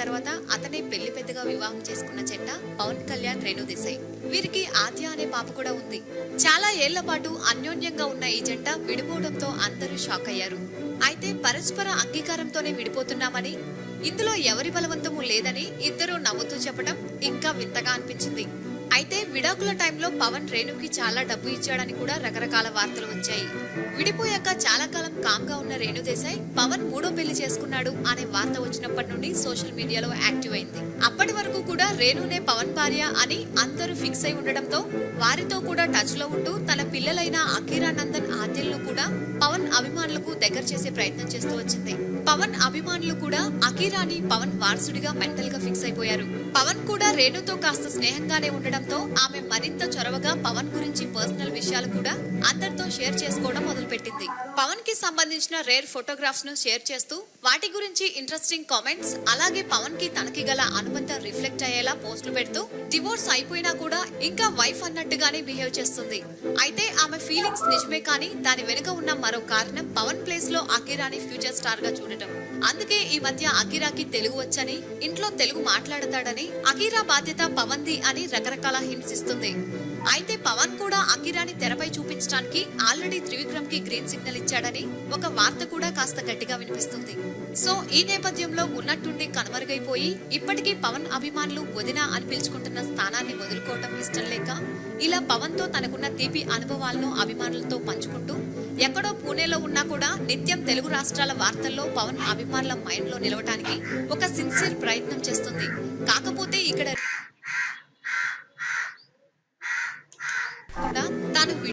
తర్వాత అతనే పెళ్లి పెద్దగా వివాహం చేసుకున్న జంట పవన్ కళ్యాణ్, రేణు దేశాయ్. వీరికి ఆద్య అనే పాప కూడా ఉంది. చాలా ఏళ్ల పాటు అన్యోన్యంగా ఉన్న ఈ జంట విడిపోవడంతో అందరూ షాక్ అయ్యారు. అయితే పరస్పర అంగీకారంతోనే విడిపోతున్నామని, ఇందులో ఎవరి బలవంతము లేదని ఇద్దరూ నవ్వుతూ చెప్పడం ఇంకా వింతగా అనిపించింది. అయితే విడాకుల టైంలో పవన్ రేణుకి చాలా డబ్బు ఇచ్చాడని కూడా రకరకాల వార్తలు వచ్చాయి. విడిపోయాక చాలా కాలం కామ్ గా ఉన్న రేణు దేశాయ్ పవన్ మూడో పెళ్లి చేసుకున్నాడు అనే వార్త వచ్చినప్పటి నుండి సోషల్ మీడియాలో యాక్టివ్ అయింది. అప్పటి వరకు కూడా రేణునే పవన్ భార్య అని అందరూ ఫిక్స్ అయి ఉండడంతో వారితో కూడా టచ్ లో ఉంటూ తన పిల్లలైన అకీరా నందన్, ఆద్యలను కూడా పవన్ అభిమానులకు దగ్గర చేసే ప్రయత్నం చేస్తూ వచ్చింది. పవన్ అభిమానులు కూడా అకీరాని పవన్ వారసుడిగా మెంటల్ గా ఫిక్స్ అయిపోయారు. పవన్ కూడా రేణుతో కాస్త స్నేహంగానే ఉండడంతో ఆమె మరింత చొరవగా పవన్ గురించి పర్సనల్ విషయాలు కూడా అందరితో షేర్ చేసుకోవడం మొదలుపెట్టింది. పవన్ కి సంబంధించిన రేర్ ఫోటోగ్రాఫ్స్ ను షేర్ చేస్తూ వాటి గురించి ఇంట్రెస్టింగ్ కామెంట్స్, అలాగే పవన్ కి తనకి గల అనుబంధం రిఫ్లెక్ట్ అయ్యేలా పోస్టులు పెడుతూ డివోర్స్ అయిపోయినా కూడా ఇంకా వైఫ్ అన్నట్టుగానే బిహేవ్ చేస్తుంది. అయితే ఆమె ఫీలింగ్స్ నిజమే, కానీ దాని వెనుక ఉన్న మరో కారణం పవన్ ప్లేస్ లో అకీరాని ఫ్యూచర్ స్టార్ గా చూడటం. అందుకే ఈ మధ్య అకీరాకి తెలుగు వచ్చని, ఇంట్లో తెలుగు మాట్లాడతాడని, అకీరా బాధ్యత పవన్ది అని రకరకాల హింట్స్ ఇస్తుంది. అయితే పవన్ కూడా అకీరాని తెరపై చూపించడానికి ఆల్రెడీ త్రివిక్రమ్ కి గ్రీన్ సిగ్నల్ ఇచ్చాడని ఒక వార్త కూడా కాస్త గట్టిగా వినిపిస్తుంది. సో ఈ నేపథ్యంలో ఉన్నట్టుండి కనుమరుగైపోయి ఇప్పటికీ పవన్ అభిమానులు వదిన అని పిలుచుకుంటున్న స్థానాన్ని వదులుకోవటం ఇష్టం లేక ఇలా పవన్ తో తనకున్న తీపి అనుభవాలను అభిమానులతో పంచుకుంటూ ఎక్కడో పూణేలో ఉన్నా కూడా నిత్యం తెలుగు రాష్ట్రాల వార్తల్లో పవన్ అభిమానుల మైండ్ లో నిలవటానికి ఒక సిన్సియర్ ప్రయత్నం చేస్తుంది. కాకపోతే ఇక్కడ తాను